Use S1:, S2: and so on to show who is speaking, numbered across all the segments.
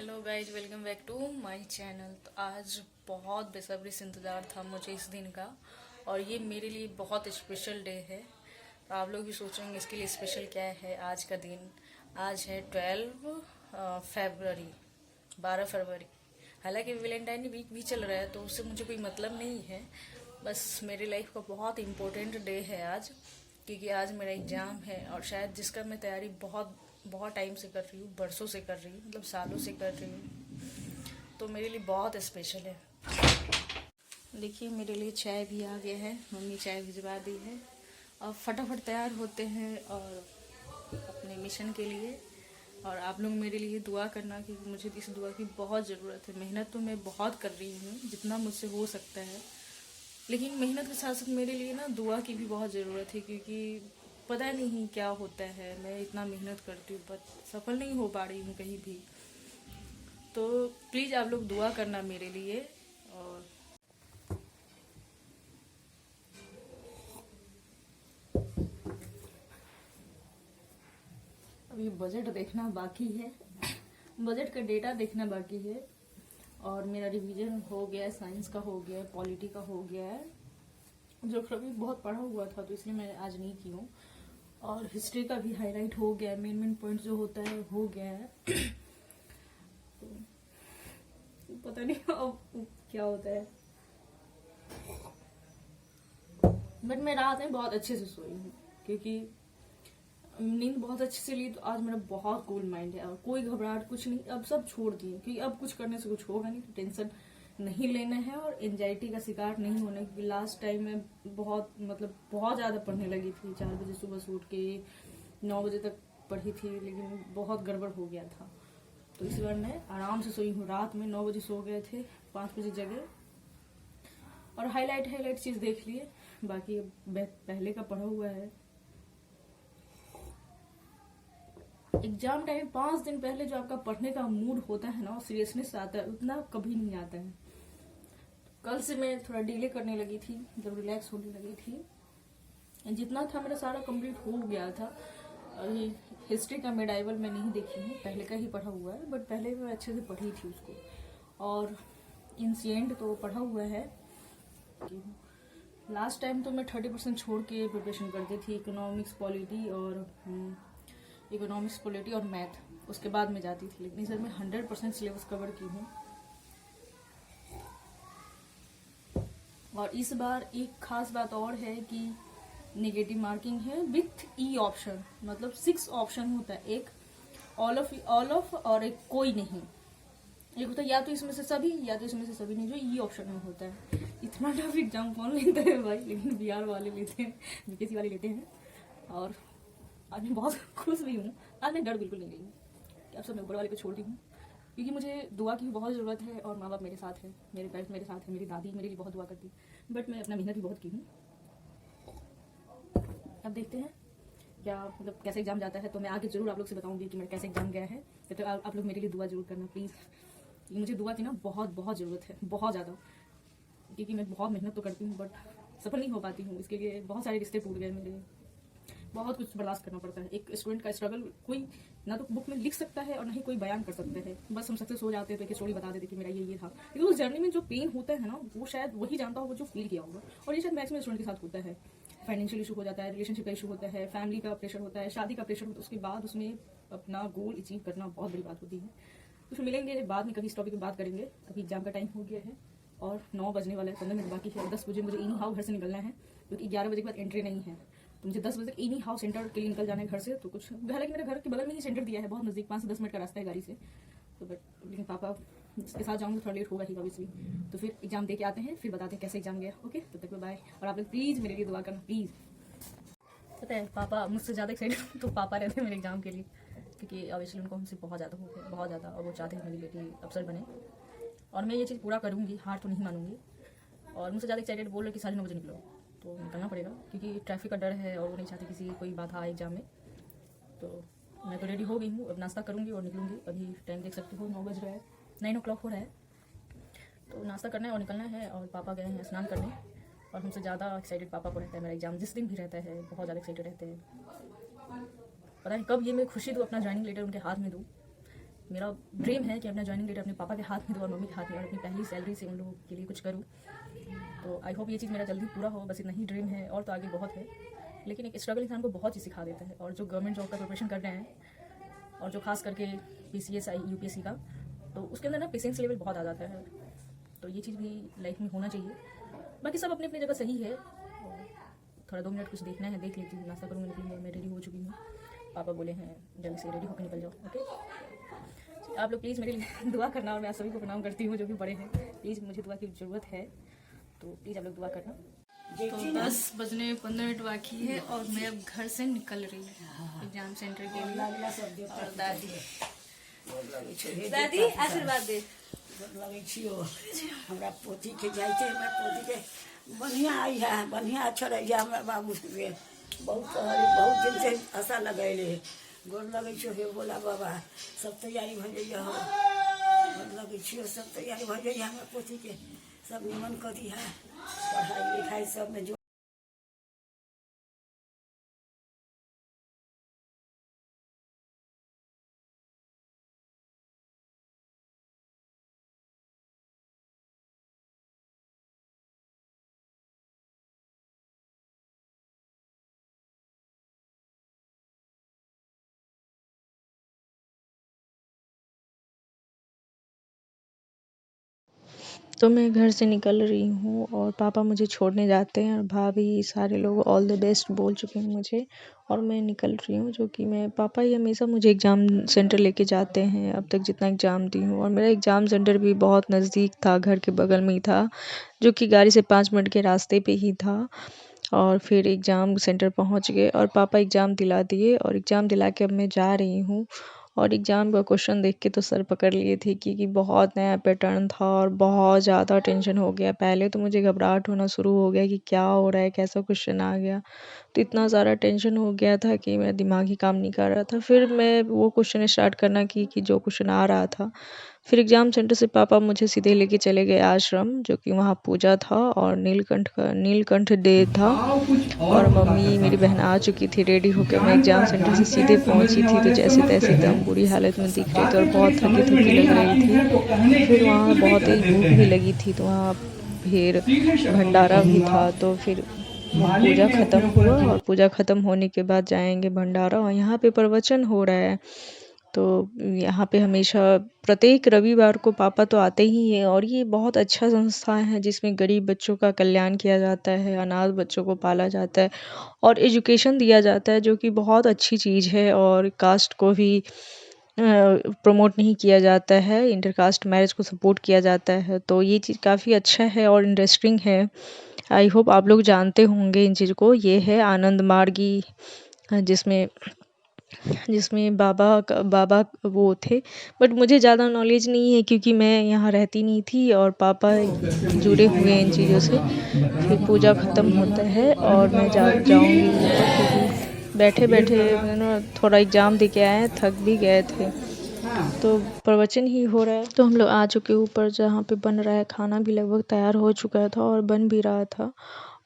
S1: Hello guys, welcome back to my channel. तो आज बहुत बेसब्री से इंतज़ार था मुझे इस दिन का, और ये मेरे लिए बहुत स्पेशल डे है। तो आप लोग भी सोचेंगे इसके लिए स्पेशल क्या है आज का दिन। आज है 12 फरवरी, 12 फरवरी। हालांकि वैलेंटाइन वीक भी चल रहा है तो उससे मुझे कोई मतलब नहीं है। बस मेरी लाइफ का बहुत इम्पोर्टेंट डे है आज, क्योंकि आज मेरा एग्ज़ाम है और शायद जिसका मैं तैयारी बहुत बहुत टाइम से कर रही हूँ, बरसों से कर रही हूँ, मतलब सालों से कर रही हूँ। तो मेरे लिए बहुत स्पेशल है। देखिए मेरे लिए चाय भी आ गया है, मम्मी चाय भिजवा दी है। अब फटाफट तैयार होते हैं और अपने मिशन के लिए। और आप लोग मेरे लिए दुआ करना, क्योंकि मुझे इस दुआ की बहुत ज़रूरत है। मेहनत तो मैं बहुत कर रही हूँ जितना मुझसे हो सकता है, लेकिन मेहनत के साथ साथ मेरे लिए ना दुआ की भी बहुत ज़रूरत है, क्योंकि पता नहीं क्या होता है। मैं इतना मेहनत करती हूँ बट सफल नहीं हो पा रही हूँ कहीं भी। तो प्लीज़ आप लोग दुआ करना मेरे लिए। और अभी बजट देखना बाकी है, बजट का डेटा देखना बाकी है। और मेरा रिवीजन हो गया है, साइंस का हो गया है, पॉलिटी का हो गया है। ज्योग्राफी बहुत पढ़ा हुआ था तो इसलिए मैं आज नहीं की हूँ। और हिस्ट्री का भी हाईलाइट हो गया है, मेन मेन पॉइंट जो होता है हो गया है। तो पता नहीं अब क्या होता है। बट मैं रात में बहुत अच्छे से सोई हूँ, क्योंकि नींद बहुत अच्छे से ली। तो आज मेरा बहुत कूल माइंड है और कोई घबराहट कुछ नहीं। अब सब छोड़ दिए, क्योंकि अब कुछ करने से कुछ होगा नहीं। तो टेंशन नहीं लेना है और एंजाइटी का शिकार नहीं होना है। क्योंकि लास्ट टाइम में बहुत ज़्यादा पढ़ने लगी थी। 4 बजे सुबह से उठ के 9 बजे तक पढ़ी थी, लेकिन बहुत गड़बड़ हो गया था। तो इस बार मैं आराम से सोई हूँ। रात में 9 बजे सो गए थे, 5 बजे जगे और हाईलाइट चीज़ देख लिए। बाकी पहले का पढ़ा हुआ है। एग्जाम टाइम 5 दिन पहले जो आपका पढ़ने का मूड होता है ना, सीरियसनेस आता है, उतना कभी नहीं आता है। कल से मैं थोड़ा डिले करने लगी थी, जब रिलैक्स होने लगी थी। जितना था मेरा सारा कंप्लीट हो गया था। अभी हिस्ट्री का मेडाइवल मैं नहीं देखी हूँ, पहले का ही पढ़ा हुआ है। बट पहले मैं अच्छे से पढ़ी थी उसको। और इंसिडेंट तो पढ़ा हुआ है। लास्ट टाइम तो मैं 30% छोड़ के प्रिपरेशन करती थी, इकोनॉमिक्स पॉलिटी और मैथ, उसके बाद में जाती थी। लेकिन सर मैं 100% सिलेबस कवर की हूँ। और इस बार एक खास बात और है कि नेगेटिव मार्किंग है विथ ई ऑप्शन। मतलब 6 ऑप्शन होता है, एक ऑल ऑफ और एक कोई नहीं। एक होता है या तो इसमें से सभी या तो इसमें से सभी नहीं, जो ई ऑप्शन में होता है। इतना टफ एग्जाम कौन लेता है भाई, लेकिन बिहार वाले लेते हैं, बीकेसी वाले लेते हैं। और आज मैं बहुत खुश भी हूँ। आज मैं डर बिल्कुल नहीं गई हूँ कि अब सब मैं ऊपर वाले को छोड़ दी हूँ, क्योंकि मुझे दुआ की बहुत ज़रूरत है। और माँ बाप मेरे साथ है, मेरे पेरेंट्स मेरे साथ है, मेरी दादी मेरे लिए बहुत दुआ करती है। बट मैं अपना मेहनत भी बहुत की हूँ। अब देखते हैं क्या मतलब कैसे एग्जाम जाता है। तो मैं आगे जरूर आप लोग से बताऊंगी कि मेरा कैसे एग्जाम गया है। तो आप लोग मेरे लिए दुआ जरूर करना प्लीज़। मुझे दुआ की ना बहुत बहुत ज़रूरत है, बहुत ज़्यादा। क्योंकि मैं बहुत मेहनत तो करती हूँ बट सफल नहीं हो पाती हूँ। इसके लिए बहुत सारे रिश्ते टूट गए मेरे, बहुत कुछ बर्दाश्त करना पड़ता है। एक स्टूडेंट का स्ट्रगल कोई ना तो बुक में लिख सकता है और ना ही कोई बयान कर सकता है। बस हम सक्सेस हो जाते हैं तो एक स्टोरी बता देते कि मेरा ये था, लेकिन उस जर्नी में जो पेन होता है ना, वो शायद वही जानता होगा जो फील किया होगा। और ये शायद मैक्सिमम स्टूडेंट के साथ होता है। फाइनेंशियल इशू हो जाता है, रिलेशनशिप का इशू होता है, फैमिली का प्रेशर होता है, शादी का प्रेशर होता है। उसके बाद उसमें अपना गोल अचीव करना बहुत बड़ी बात होती है। तो फिर मिलेंगे बाद में, कभी इस टॉपिक पर बात करेंगे। अभी एग्जाम का टाइम हो गया है और 9 बजने वाला है, 15 मिनट बाकी है। 10 बजे मुझे इनी हाउ घर से निकलना है, क्योंकि 11 बजे के बाद एंट्री नहीं है। तो मुझे 10 बजे तक इनी हाउ सेंटर के लिए निकल जाना है घर से। तो कुछ हालांकि मेरे घर के बगल में ही सेंटर दिया है, बहुत नज़दीक, 5 से 10 मिनट का रास्ता है गाड़ी से। तो बट लेकिन पापा के साथ जाऊँगी थोड़ा लेट होगा ही ऑब्वियसली। तो फिर एग्जाम दे के आते हैं, फिर बताते हैं कैसे एग्जाम गया। ओके, तब तक बाय। और आप लोग प्लीज़ मेरे लिए दुआ करना प्लीज़। पता है पापा मुझसे ज़्यादा एक्साइटेड तो पापा रहते हैं मेरे एग्जाम के लिए, क्योंकि ऑब्वियसली उनको हमसे बहुत ज़्यादा हो गया, बहुत ज़्यादा। और वो चाहते हैं मेरी बेटी अफसर बने और मैं ये चीज़ पूरा करूँगी, हार तो नहीं मानूंगी। और मुझसे ज़्यादा एक्साइटेड बोल रहे कि 9:30 बजे निकलो, तो निकलना पड़ेगा क्योंकि ट्रैफिक का डर है और वो नहीं चाहती किसी कोई बाधा आए एग्जाम में। तो मैं तो रेडी हो गई हूँ, अब नाश्ता करूँगी और निकलूँगी। अभी टाइम देख सकते हो 9 बज रहा है, 9 o'clock हो रहा है। तो नाश्ता करना है और निकलना है। और पापा गए हैं स्नान करने, और हमसे ज़्यादा एक्साइटेड पापा को रहता है। मेरा एग्जाम जिस दिन भी रहता है बहुत ज़्यादा एक्साइटेड रहते हैं। पता नहीं कब ये मैं खुशी दूँ, अपना ज्वाइनिंग लेटर उनके हाथ में दूँ, मेरा ड्रीम है कि अपना ज्वाइनिंग लेटर अपने पापा के हाथ में दूँ और मम्मी के हाथ में, और अपनी पहली सैलरी से उन लोगों के लिए कुछ करूँ। तो आई होप ये चीज़ मेरा जल्दी पूरा हो, बस इतना ही ड्रीम है, और तो आगे बहुत है। लेकिन एक स्ट्रगल इंसान को बहुत चीज़ सिखा देता है, और जो गवर्नमेंट जॉब का प्रिपरेशन कर रहे हैं, और जो खास करके PCS UPSC का, तो उसके अंदर ना पेशेंस लेवल बहुत आ जाता है। तो ये चीज़ भी लाइफ में होना चाहिए। बाकी सब अपनी अपनी जगह सही है। थोड़ा 2 मिनट कुछ देखना है, देख लेती हूँ, नाश्ता करूँगी, निकलूँगी। मैं रेडी हो चुकी हूँ, पापा बोले हैं जल्दी से रेडी होकर निकल जाओ। ओके, आप लोग प्लीज़ मेरे लिए दुआ करना, और मैं आप सभी को प्रणाम करती हूँ जो भी बड़े हैं। प्लीज़ मुझे दुआ की ज़रूरत है, तो प्लीज़ आप लोग दुआ करना। तो 10 बजने 15 मिनट बाकी है, और मैं अब घर से निकल रही हूँ एग्जाम सेंटर के लिए। और दादी आशीर्वाद दे।
S2: लगे छियो हमरा पोती के जाइते, हमरा पोती के बढ़िया आई है, बढ़िया अच्छा रही है। हमरा बाबू के बहुत दिन से आशा लगैले, गोर लगे छियो हे भोला बाबा, सब तैयारी भ जाइए हो। गोर लगे छियो, सब तैयारी भ जाइए, हमरा पोती के सब निमन कर दी है, पढ़ाई लिखाई सब में जो
S3: तो मैं घर से निकल रही हूँ और पापा मुझे छोड़ने जाते हैं, और भाभी सारे लोग ऑल द बेस्ट बोल चुके हैं मुझे, और मैं निकल रही हूँ। जो कि मैं पापा ही हमेशा मुझे एग्ज़ाम सेंटर लेके जाते हैं, अब तक जितना एग्ज़ाम दी हूँ। और मेरा एग्ज़ाम सेंटर भी बहुत नज़दीक था, घर के बगल में ही था, जो कि गाड़ी से 5 मिनट के रास्ते पे ही था। और फिर एग्ज़ाम सेंटर पहुँच गए, और पापा एग्ज़ाम दिला दिए, और एग्ज़ाम दिला के अब मैं जा रही हूँ। और एग्ज़ाम का क्वेश्चन देख के तो सर पकड़ लिए थे, क्योंकि बहुत नया पैटर्न था और बहुत ज़्यादा टेंशन हो गया। पहले तो मुझे घबराहट होना शुरू हो गया कि क्या हो रहा है, कैसा क्वेश्चन आ गया। तो इतना सारा टेंशन हो गया था कि मेरा दिमाग ही काम नहीं कर रहा था। फिर मैं वो क्वेश्चन स्टार्ट करना कि जो क्वेश्चन आ रहा था। फिर एग्ज़ाम सेंटर से पापा मुझे सीधे लेके चले गए आश्रम, जो कि वहाँ पूजा था और नीलकंठ डे था। और मम्मी मेरी बहन आ चुकी थी रेडी होकर। मैं एग्ज़ाम सेंटर से सीधे पहुँची थी, तो जैसे तैसे एकदम बुरी हालत में दिख रही थी और बहुत थकी थकी लग रही थी। फिर वहाँ बहुत तेज़ भूख भी लगी थी, तो वहाँ फिर भंडारा भी था। तो फिर पूजा ख़त्म हुआ, और पूजा ख़त्म होने के बाद जाएंगे भंडारा, और यहाँ पे प्रवचन हो रहा है। तो यहाँ पे हमेशा प्रत्येक रविवार को पापा तो आते ही हैं, और ये बहुत अच्छा संस्था है जिसमें गरीब बच्चों का कल्याण किया जाता है, अनाथ बच्चों को पाला जाता है, और एजुकेशन दिया जाता है, जो कि बहुत अच्छी चीज़ है। और कास्ट को भी प्रमोट नहीं किया जाता है, इंटरकास्ट मैरिज को सपोर्ट किया जाता है। तो ये चीज़ काफ़ी अच्छा है और इंटरेस्टिंग है। आई होप आप लोग जानते होंगे इन चीज़ को। ये है आनंद मार्गी, जिसमें जिसमें बाबा वो थे, बट मुझे ज़्यादा नॉलेज नहीं है, क्योंकि मैं यहाँ रहती नहीं थी, और पापा जुड़े हुए हैं इन चीज़ों से। फिर पूजा ख़त्म होता है और मैं जाऊँगी ऊपर, क्योंकि बैठे बैठे मैंने थोड़ा एग्ज़ाम दे के आए हैं, थक भी गए थे। तो प्रवचन ही हो रहा है, तो हम लोग आ चुके ऊपर, जहाँ पे बन रहा है खाना भी लगभग तैयार हो चुका था और बन भी रहा था।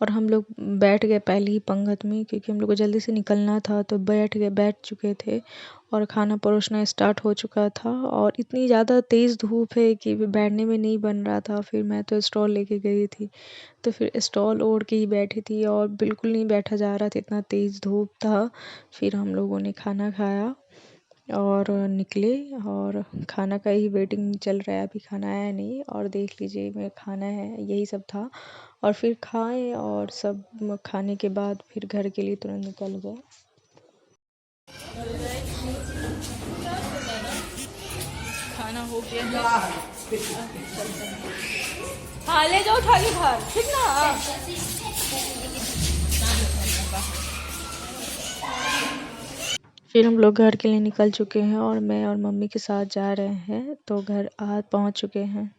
S3: और हम लोग बैठ गए पहले ही पंगत में, क्योंकि हम लोग को जल्दी से निकलना था, तो बैठ चुके थे और खाना परोसना स्टार्ट हो चुका था। और इतनी ज़्यादा तेज़ धूप है कि बैठने में नहीं बन रहा था। फिर मैं तो स्टॉल लेके गई थी, तो फिर स्टॉल ओढ़ के ही बैठी थी, और बिल्कुल नहीं बैठा जा रहा था, इतना तेज़ धूप था। फिर हम लोगों ने खाना खाया और निकले, और खाना का ही वेटिंग चल रहा है, अभी खाना आया नहीं। और देख लीजिए मैं खाना है, यही सब था। और फिर खाए, और सब खाने के बाद फिर घर के लिए तुरंत निकल गए।
S1: खाना हो गया, हाँ ले जाओ थाली बाहर, ठीक ना।
S3: फिर हम लोग घर के लिए निकल चुके हैं, और मैं और मम्मी के साथ जा रहे हैं, तो घर पहुंच चुके हैं।